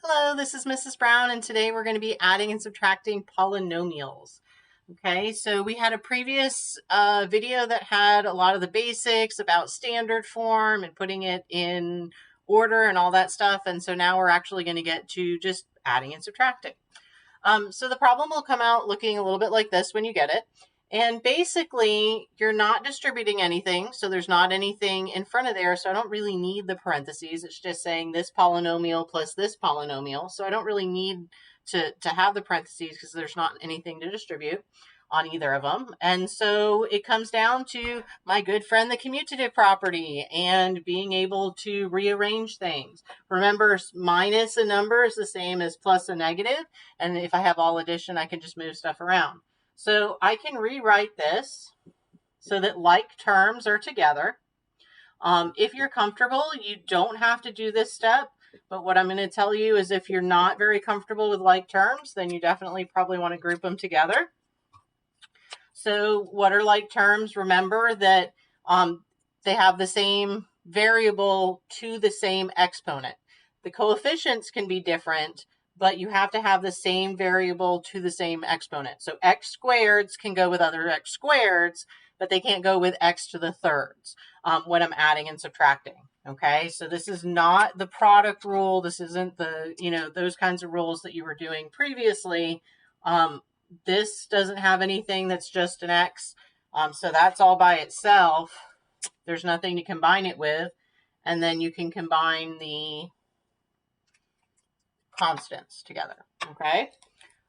Hello, this is Mrs. Brown, and today we're going to be adding and subtracting polynomials. Okay, so we had a previous video that had a lot of the basics about standard form and putting it in order and all that stuff, and so now we're actually going to get to just adding and subtracting. So the problem will come out looking a little bit like this when you get it. And basically, you're not distributing anything, so there's not anything in front of there, so I don't really need the parentheses. It's just saying this polynomial plus this polynomial, so I don't really need to have the parentheses because there's not anything to distribute on either of them. And so it comes down to my good friend, the commutative property, and being able to rearrange things. Remember, minus a number is the same as plus a negative, and if I have all addition, I can just move stuff around. So I can rewrite this so that like terms are together. If you're comfortable, you don't have to do this step, but what I'm going to tell you is if you're not very comfortable with like terms, then you definitely probably want to group them together. So what are like terms? Remember that they have the same variable to the same exponent. The coefficients can be different, but you have to have the same variable to the same exponent. So x squareds can go with other x squareds, but they can't go with x to the thirds when I'm adding and subtracting. Okay, so this is not the product rule. This isn't the, those kinds of rules that you were doing previously. This doesn't have anything that's just an x, so that's all by itself. There's nothing to combine it with, and then you can combine the constants together, okay?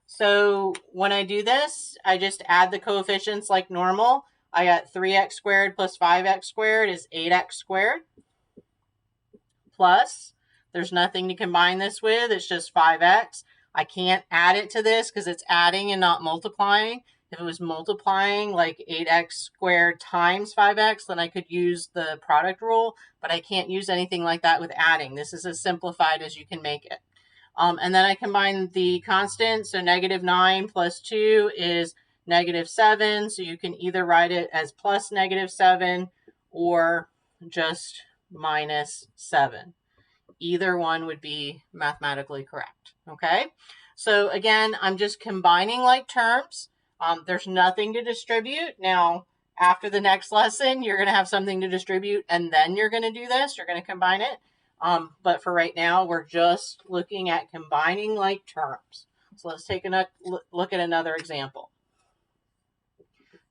So when I do this, I just add the coefficients like normal. I got 3x squared plus 5x squared is 8x squared. Plus, there's nothing to combine this with, it's just 5x. I can't add it to this because it's adding and not multiplying. If it was multiplying like 8x squared times 5x, then I could use the product rule, but I can't use anything like that with adding. This is as simplified as you can make it. And then I combine the constants, so negative 9 plus 2 is negative 7, so you can either write it as plus negative 7 or just minus 7. Either one would be mathematically correct, okay? So again, I'm just combining like terms. There's nothing to distribute. Now, after the next lesson, you're going to have something to distribute, and then you're going to do this. You're going to combine it. But for right now, we're just looking at combining like terms. So let's take a look at another example.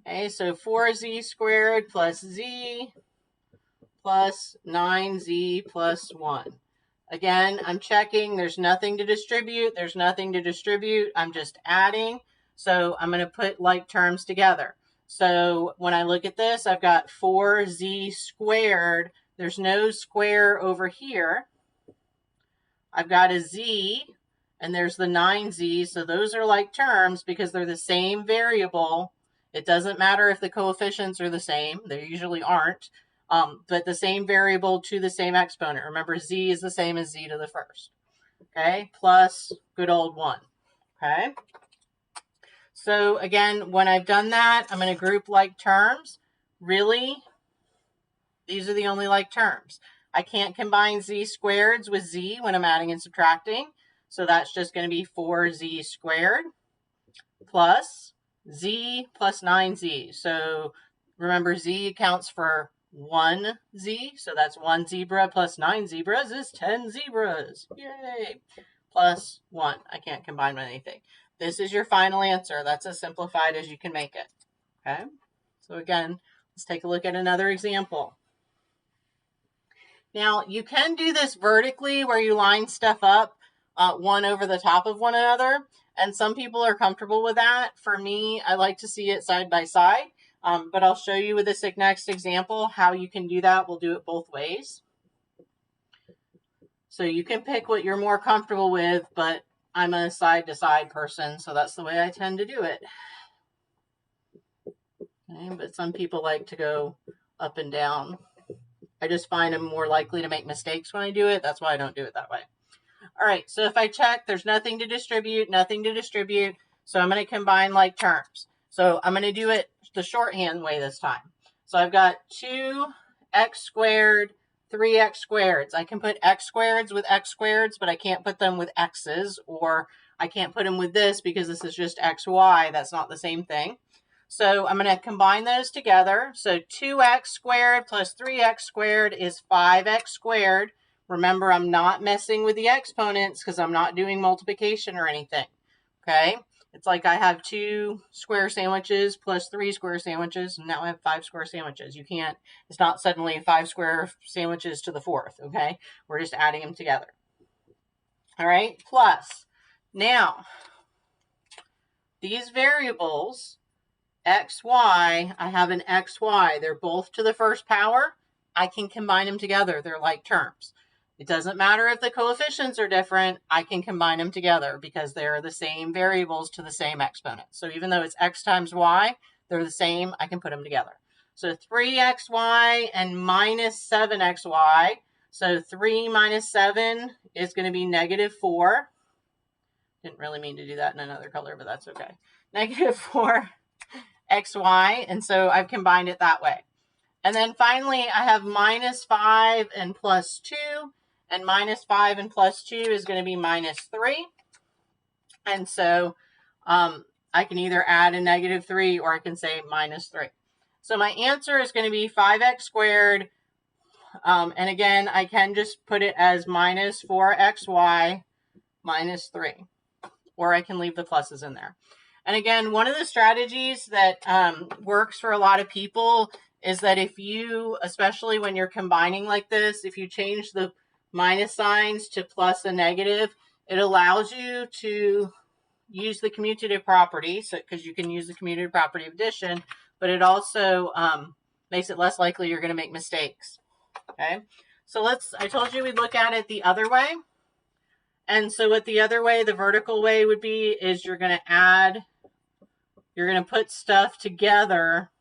Okay, so 4z squared plus z plus 9z plus 1. Again, I'm checking. There's nothing to distribute. There's nothing to distribute. I'm just adding. So I'm going to put like terms together. So when I look at this, I've got 4z squared. There's no square over here. I've got a z, and there's the 9z. So those are like terms because they're the same variable. It doesn't matter if the coefficients are the same. They usually aren't. But the same variable to the same exponent. Remember, z is the same as z to the first. Okay, plus good old 1. Okay. So again, when I've done that, I'm going to group like terms. Really, these are the only like terms. I can't combine z squareds with z when I'm adding and subtracting. So that's just going to be 4z squared plus z plus 9z. So remember, z accounts for 1 z, so that's 1 zebra plus 9 zebras is 10 zebras. Yay! Plus 1. I can't combine with anything. This is your final answer. That's as simplified as you can make it. Okay? So again, let's take a look at another example. Now, you can do this vertically where you line stuff up one over the top of one another, and some people are comfortable with that. For me, I like to see it side by side. But I'll show you with this next example how you can do that. We'll do it both ways. So you can pick what you're more comfortable with, but I'm a side-to-side person, so that's the way I tend to do it. Okay, but some people like to go up and down. I just find I'm more likely to make mistakes when I do it. That's why I don't do it that way. All right, so if I check, there's nothing to distribute, so I'm going to combine like terms. So I'm going to do it the shorthand way this time. So I've got 2x squared, 3x squareds. I can put x squareds with x squareds, but I can't put them with x's, or I can't put them with this because this is just xy. That's not the same thing. So I'm going to combine those together. So 2x squared plus 3x squared is 5x squared. Remember, I'm not messing with the exponents because I'm not doing multiplication or anything. Okay? It's like I have 2 square sandwiches plus 3 square sandwiches, and now I have 5 square sandwiches. You can't, it's not suddenly 5 square sandwiches to the 4th, okay? We're just adding them together. All right, plus. Now, these variables, x, y, I have an x, y. They're both to the first power. I can combine them together. They're like terms. It doesn't matter if the coefficients are different. I can combine them together because they're the same variables to the same exponent. So even though it's x times y, they're the same. I can put them together. So 3xy and minus 7xy. So 3 minus 7 is going to be negative 4. Didn't really mean to do that in another color, but that's okay. Negative 4 xy, and so I've combined it that way. And then finally, I have minus 5 and plus 2, and minus 5 and plus 2 is going to be minus 3. And so I can either add a negative 3 or I can say minus 3. So my answer is going to be 5x squared. And again, I can just put it as minus 4xy minus 3. Or I can leave the pluses in there. And again, one of the strategies that works for a lot of people is that if you, especially when you're combining like this, if you change the minus signs to plus and negative, it allows you to use the commutative property, so because you can use the commutative property of addition, but it also makes it less likely you're going to make mistakes. Okay, so I told you we'd look at it the other way. And so what the other way, the vertical way would be, is you're going to put stuff together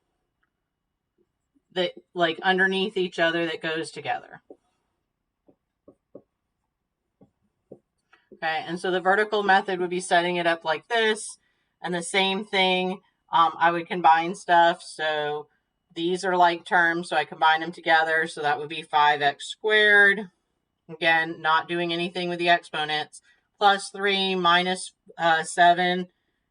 that like underneath each other that goes together. Okay, and so the vertical method would be setting it up like this, and the same thing, I would combine stuff. So these are like terms, so I combine them together, so that would be 5x squared. Again, not doing anything with the exponents. Plus 3 minus 7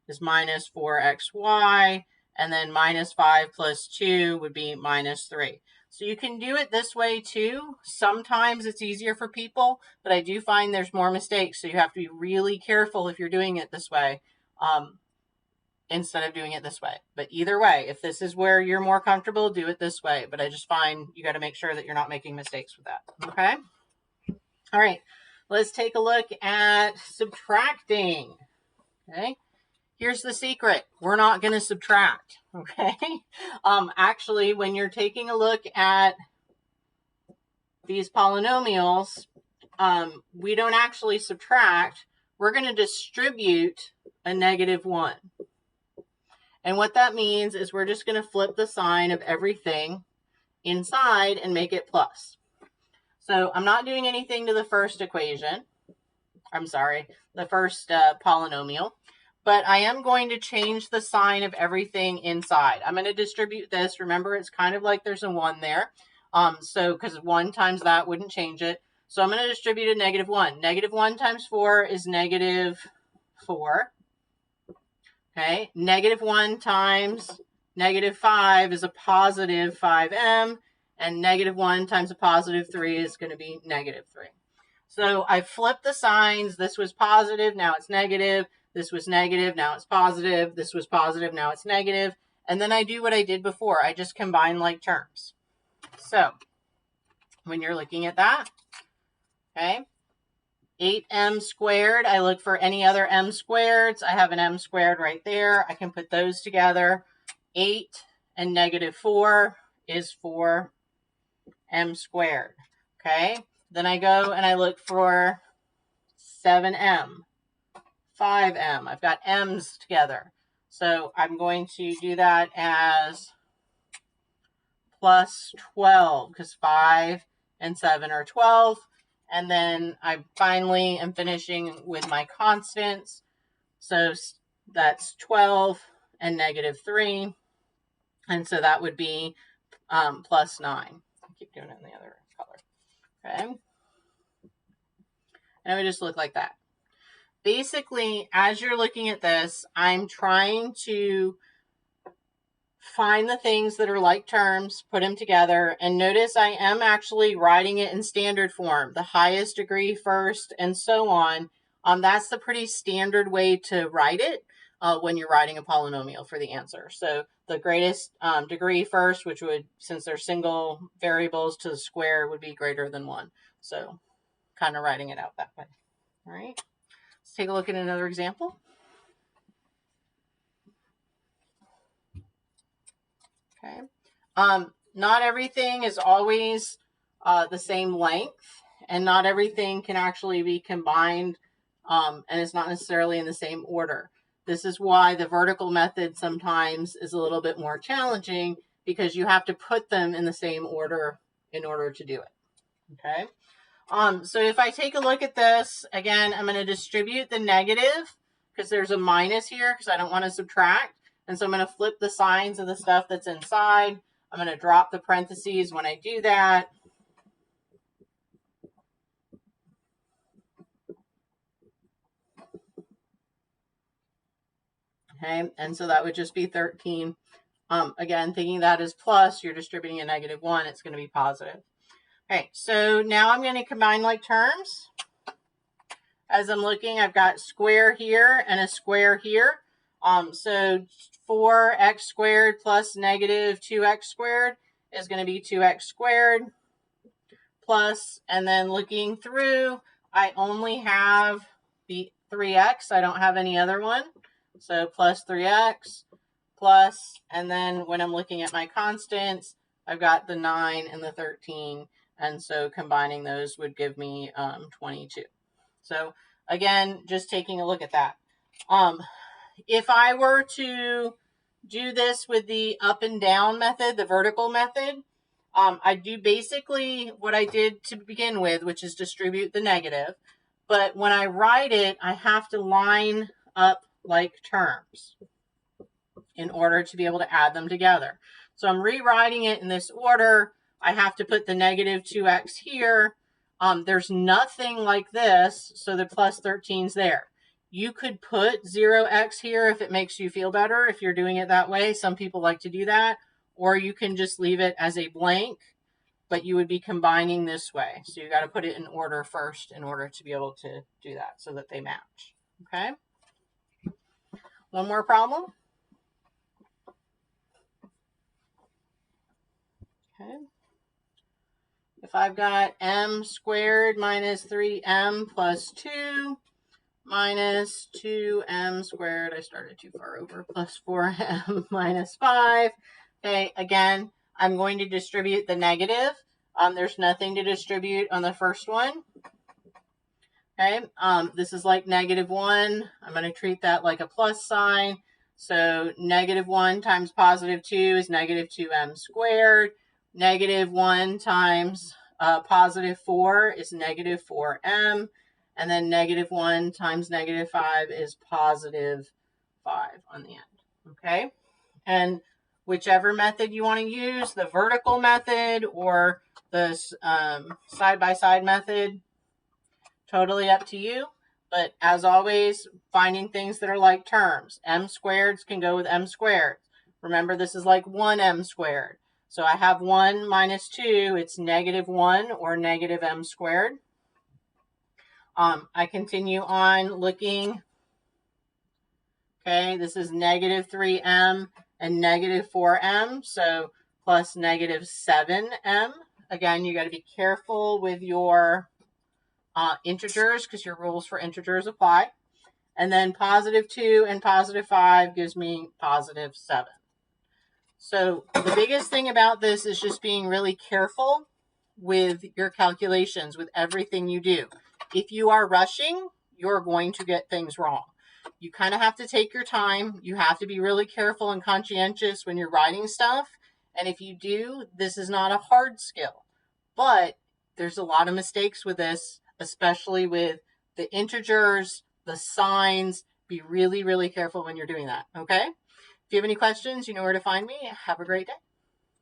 is minus 4xy, and then minus 5 plus 2 would be minus 3. So you can do it this way too. Sometimes it's easier for people, but I do find there's more mistakes, so you have to be really careful if you're doing it this way instead of doing it this way. But either way, if this is where you're more comfortable, do it this way. But I just find you got to make sure that you're not making mistakes with that. Okay? All right, let's take a look at subtracting. Okay, here's the secret. We're not going to subtract. Okay, actually, when you're taking a look at these polynomials, we don't actually subtract. We're going to distribute a negative 1. And what that means is we're just going to flip the sign of everything inside and make it plus. So I'm not doing anything to the first equation. I'm sorry, the first polynomial. But I am going to change the sign of everything inside. I'm going to distribute this. Remember, it's kind of like there's a 1 there. So because 1 times that wouldn't change it. So I'm going to distribute a negative 1. Negative 1 times 4 is negative 4. Okay, negative 1 times negative 5 is a positive 5m. And negative 1 times a positive 3 is going to be negative 3. So I flipped the signs. This was positive, now it's negative. This was negative, now it's positive. This was positive, now it's negative. And then I do what I did before. I just combine like terms. So when you're looking at that, okay, 8m squared, I look for any other m squareds. I have an m squared right there. I can put those together. 8 and negative 4 is 4m squared. Okay, then I go and I look for 7m, 5m. I've got m's together. So I'm going to do that as plus 12 because 5 and 7 are 12. And then I finally am finishing with my constants. So that's 12 and negative 3. And so that would be plus 9. I keep doing it in the other color. Okay. And it would just look like that. Basically, as you're looking at this, I'm trying to find the things that are like terms, put them together, and notice I am actually writing it in standard form, the highest degree first, and so on. That's the pretty standard way to write it when you're writing a polynomial for the answer. So the greatest degree first, which would, since they're single variables to the square, would be greater than 1. So kind of writing it out that way. All right. Let's take a look at another example. Okay. Not everything is always the same length, and not everything can actually be combined, and it's not necessarily in the same order. This is why the vertical method sometimes is a little bit more challenging, because you have to put them in the same order in order to do it. Okay. So if I take a look at this, again, I'm going to distribute the negative because there's a minus here because I don't want to subtract. And so I'm going to flip the signs of the stuff that's inside. I'm going to drop the parentheses when I do that. Okay, and so that would just be 13. Again, thinking that is plus, you're distributing a -1, it's going to be positive. Okay, so now I'm going to combine like terms. As I'm looking, I've got square here and a square here. So 4x squared plus -2x squared is going to be 2x squared plus, and then looking through, I only have the 3x. I don't have any other one. So plus 3x plus, and then when I'm looking at my constants, I've got the 9 and the 13. And so combining those would give me 22. So again, just taking a look at that. If I were to do this with the up and down method, the vertical method, I do basically what I did to begin with, which is distribute the negative. But when I write it, I have to line up like terms in order to be able to add them together. So I'm rewriting it in this order. I have to put the -2x here. There's nothing like this, so the plus 13's there. You could put 0x here if it makes you feel better, if you're doing it that way. Some people like to do that. Or you can just leave it as a blank, but you would be combining this way. So you got to put it in order first in order to be able to do that so that they match. Okay? One more problem. Okay. If I've got m squared minus 3m plus 2 minus 2m squared, I started too far over, plus 4m minus 5. Okay, again, I'm going to distribute the negative. There's nothing to distribute on the first one. Okay, this is like -1. I'm going to treat that like a plus sign. So -1 times +2 is -2m squared. -1 times +4 is -4m. And then -1 times -5 is +5 on the end. Okay, and whichever method you want to use, the vertical method or the side-by-side method, totally up to you. But as always, finding things that are like terms. M squareds can go with m squared. Remember, this is like 1m squared. So I have 1 minus 2. It's -1 or -m squared. I continue on looking. Okay, this is -3m and -4m. So plus -7m. Again, you got to be careful with your integers because your rules for integers apply. And then +2 and +5 gives me +7. So the biggest thing about this is just being really careful with your calculations, with everything you do. If you are rushing, you're going to get things wrong. You kind of have to take your time. You have to be really careful and conscientious when you're writing stuff. And if you do, this is not a hard skill. But there's a lot of mistakes with this, especially with the integers, the signs. Be really, really careful when you're doing that, okay? If you have any questions, you know where to find me. Have a great day.